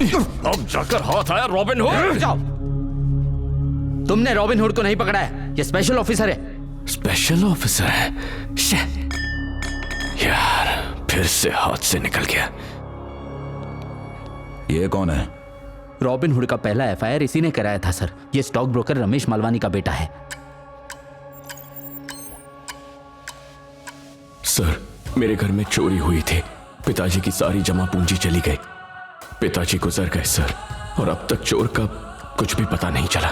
अब जाकर हाथ आया रॉबिन हुड। जाओ। तुमने रॉबिन हुड को नहीं पकड़ा है, ये स्पेशल ऑफिसर है। स्पेशल ऑफिसर है? यार फिर से हाथ से निकल गया। ये कौन है? रॉबिन हुड का पहला एफआईआर इसी ने कराया था सर। ये स्टॉक ब्रोकर रमेश मालवानी का बेटा है। सर मेरे घर में चोरी हुई थी, पिताजी की सारी जमा पूंजी चली गई, पिताजी गुजर गए सर, और अब तक चोर का कुछ भी पता नहीं चला।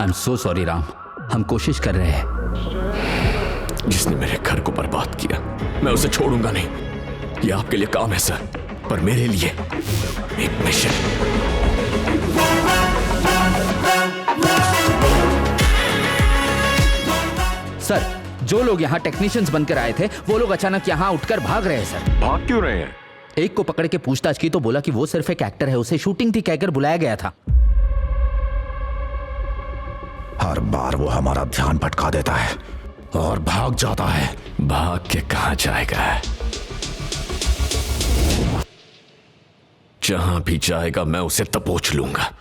I am so sorry Ram, हम कोशिश कर रहे हैं। जिसने मेरे घर को बर्बाद किया मैं उसे छोड़ूंगा नहीं। ये आपके लिए काम है सर, पर मेरे लिए एक मिशन। सर जो लोग यहाँ टेक्नीशियंस बनकर आए थे वो लोग अचानक यहाँ उठकर भाग रहे हैं सर। भाग क्यों रहे हैं? एक को पकड़ के पूछताछ की तो बोला कि वो सिर्फ एक एक्टर है, उसे शूटिंग थी कहकर बुलाया गया था। हर बार वो हमारा ध्यान भटका देता है और भाग जाता है। भाग के कहां जाएगा? जहां भी जाएगा मैं उसे दबोच लूंगा।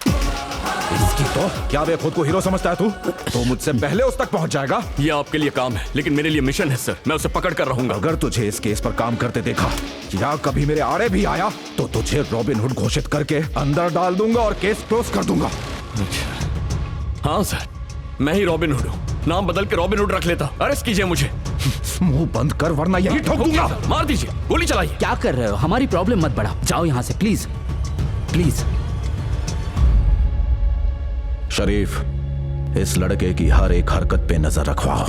इसकी तो क्या वे खुद को हीरो समझता है तू? तो मुझसे पहले उस तक पहुंच जाएगा। ये आपके लिए काम है लेकिन मेरे लिए मिशन है सर, मैं उसे पकड़ कर रहूंगा। अगर तुझे इस केस पर काम करते देखा या कभी मेरे आड़े भी आया तो तुझे रॉबिन हुड घोषित करके अंदर डाल दूंगा और केस क्लोज कर दूंगा। हाँ सर, मैं ही रॉबिन हुड हूँ, नाम बदल के रॉबिन हुड रख लेता। अरेस्ट कीजिए मुझे। मुंह बंद कर वरना यही ठोक दूंगा। मार दीजिए, गोली चलाइए। क्या कर रहे हो? हमारी प्रॉब्लम मत बढ़ाओ, जाओ यहाँ से प्लीज प्लीज। शरीफ, इस लड़के की हर एक हरकत पे नजर रखवाओ।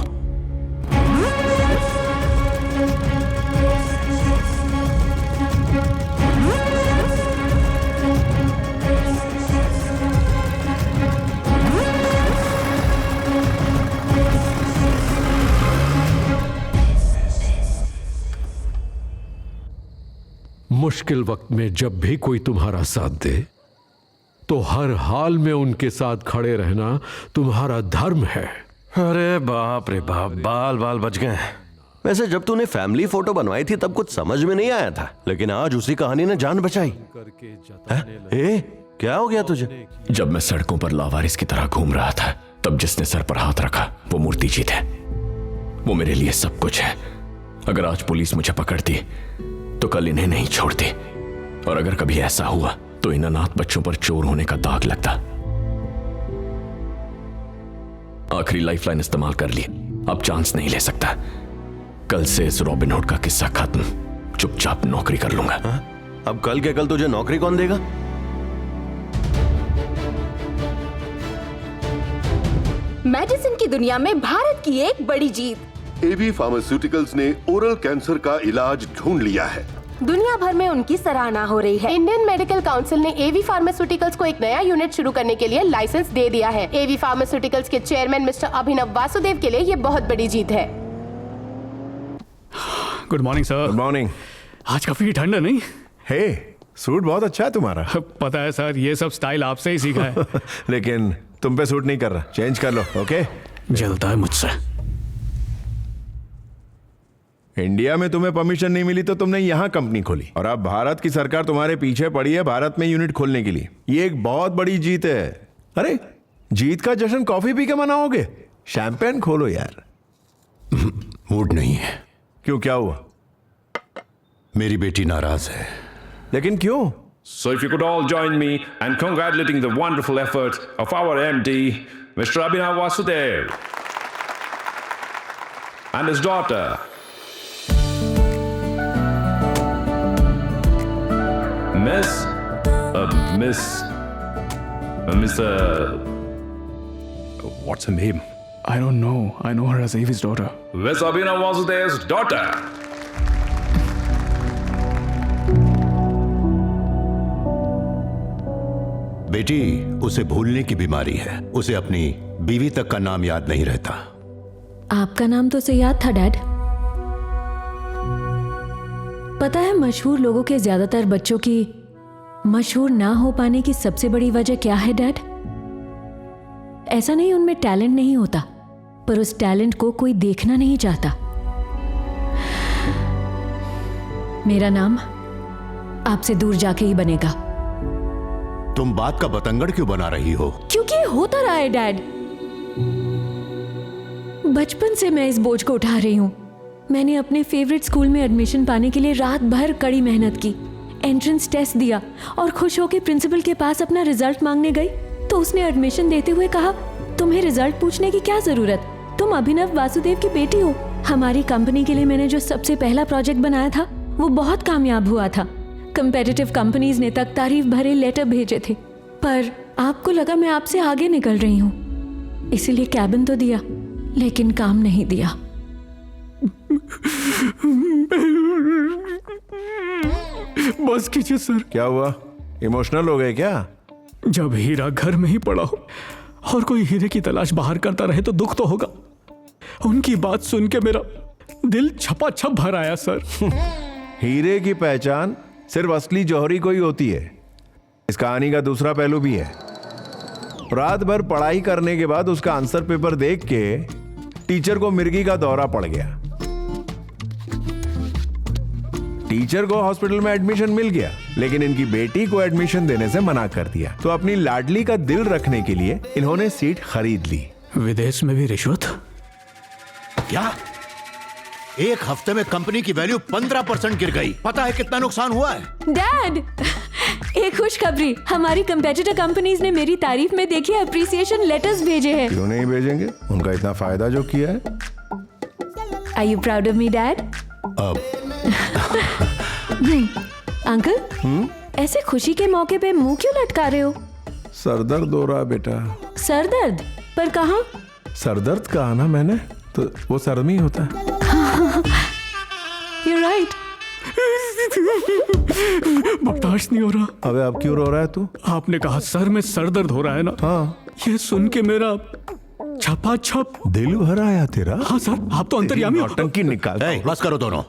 मुश्किल वक्त में जब भी कोई तुम्हारा साथ दे तो हर हाल में उनके साथ खड़े रहना तुम्हारा धर्म है। अरे बाप रे बाप, बाल बाल बच गए। वैसे जब तूने फैमिली फोटो बनवाई थी तब कुछ समझ में नहीं आया था, लेकिन आज उसी कहानी ने जान बचाई। ए, क्या हो गया तुझे? जब मैं सड़कों पर लावारिस की तरह घूम रहा था तब जिसने सर पर हाथ रखा वो मूर्ति जी थे। वो मेरे लिए सब कुछ है। अगर आज पुलिस मुझे पकड़ती तो कल इन्हें नहीं छोड़ती, और अगर कभी ऐसा हुआ तो इन अनाथ बच्चों पर चोर होने का दाग लगता। आखिरी लाइफलाइन इस्तेमाल कर ली, अब चांस नहीं ले सकता। कल से इस रॉबिन हुड का किस्सा खत्म, चुपचाप नौकरी कर लूंगा। अब कल के कल तुझे नौकरी कौन देगा? मेडिसिन की दुनिया में भारत की एक बड़ी जीत। एवी फार्मास्यूटिकल्स ने ओरल कैंसर का इलाज ढूंढ लिया है। दुनिया भर में उनकी सराहना हो रही है। इंडियन मेडिकल काउंसिल ने एवी फार्मास्यूटिकल्स को एक नया यूनिट शुरू करने के लिए लाइसेंस दे दिया है। एवी फार्मास्यूटिकल्स के चेयरमैन मिस्टर अभिनव वासुदेव के लिए ये बहुत बड़ी जीत है। Good morning sir. Good morning. आज काफी ठंड है नहीं? हे, सूट बहुत अच्छा है तुम्हारा। पता है सर, ये सब स्टाइल आपसे ही सीखा है। लेकिन तुम पे सूट नहीं कर रहा, चेंज कर लो। ओके, जलता है मुझसे। इंडिया में तुम्हें परमिशन नहीं मिली तो तुमने यहाँ कंपनी खोली और अब भारत की सरकार तुम्हारे पीछे पड़ी है भारत में यूनिट खोलने के लिए। ये एक बहुत बड़ी जीत है। अरे जीत का जश्न कॉफी पी के मनाओगे? शैंपेन खोलो यार। मूड नहीं है। क्यों, क्या हुआ? मेरी बेटी नाराज है। लेकिन क्यों? So if you could all join me in congratulating the wonderful efforts of our MD, Mr. Abhinav Vasudev, and his daughter. What's her name? I don't know. I know her as Avi's daughter. Miss Abhinav Vasudev's daughter. बेटी, उसे भूलने की बीमारी है। उसे अपनी बीवी तक का नाम याद नहीं रहता। आपका नाम तो उसे याद था डैड। पता है मशहूर लोगों के ज्यादातर बच्चों की मशहूर ना हो पाने की सबसे बड़ी वजह क्या है डैड? ऐसा नहीं उनमें टैलेंट नहीं होता, पर उस टैलेंट को कोई देखना नहीं चाहता। मेरा नाम आपसे दूर जाके ही बनेगा। तुम बात का बतंगड़ क्यों बना रही हो? क्योंकि ये होता रहा है डैड। बचपन से मैं इस बोझ को उठा रही हूँ। मैंने अपने फेवरेट स्कूल में एडमिशन पाने के लिए रात भर कड़ी मेहनत की, एंट्रेंस टेस्ट दिया और खुश होकर प्रिंसिपल के पास अपना रिजल्ट मांगने गई तो उसने एडमिशन देते हुए कहा, तुम्हें रिजल्ट पूछने की क्या जरूरत, तुम अभिनव वासुदेव की बेटी हो। हमारी कंपनी के लिए मैंने जो सबसे पहला प्रोजेक्ट बनाया था वो बहुत कामयाब हुआ था। कंपेटिटिव कंपनीज ने तक तारीफ भरे लेटर भेजे थे, पर आपको लगा मैं आपसे आगे निकल रही हूँ, इसीलिए कैबिन तो दिया लेकिन काम नहीं दिया। बस कीजिए सर। क्या हुआ, इमोशनल हो गए क्या? जब हीरा घर में ही पड़ा हो और कोई हीरे की तलाश बाहर करता रहे तो दुख तो होगा। उनकी बात सुन के मेरा दिल छपाछप भर आया सर। हीरे की पहचान सिर्फ असली जौहरी को ही होती है। इस कहानी का दूसरा पहलू भी है। रात भर पढ़ाई करने के बाद उसका आंसर पेपर देख के टीचर को मिर्गी का दौरा पड़ गया। टीचर को हॉस्पिटल में एडमिशन मिल गया, लेकिन इनकी बेटी को एडमिशन देने से मना कर दिया। तो अपनी लाडली का दिल रखने के लिए इन्होंने सीट खरीद ली। विदेश में भी रिश्वत? क्या? एक हफ्ते में कंपनी की वैल्यू 15% गिर गई। पता है कितना नुकसान हुआ है? डैड, एक खुशखबरी, हमारी कंपेटिटर कंपनीज ने मेरी तारीफ में देखिए अप्रिसिएशन लेटर्स भेजे हैं। क्यों नहीं भेजेंगे? उनका इतना फायदा जो किया है। Are you proud of me, Dad? Uncle, ऐसे खुशी के मौके पे मुंह क्यों लटका रहे हो? सरदर्द हो रहा बेटा। सर दर्द? पर कहाँ? सरदर्द कहा ना मैंने, तो वो सर में ही होता है। You're right. बर्दाश्त नहीं हो रहा। अबे अब क्यों रो रहा है तू? आपने कहा सर में सर दर्द हो रहा है ना? हाँ। ये सुन के मेरा छपाछप दिल भर आया तेरा? हाँ सर, आप तो अंतर्यामी हो। टंकी निकाल। बस करो दोनों।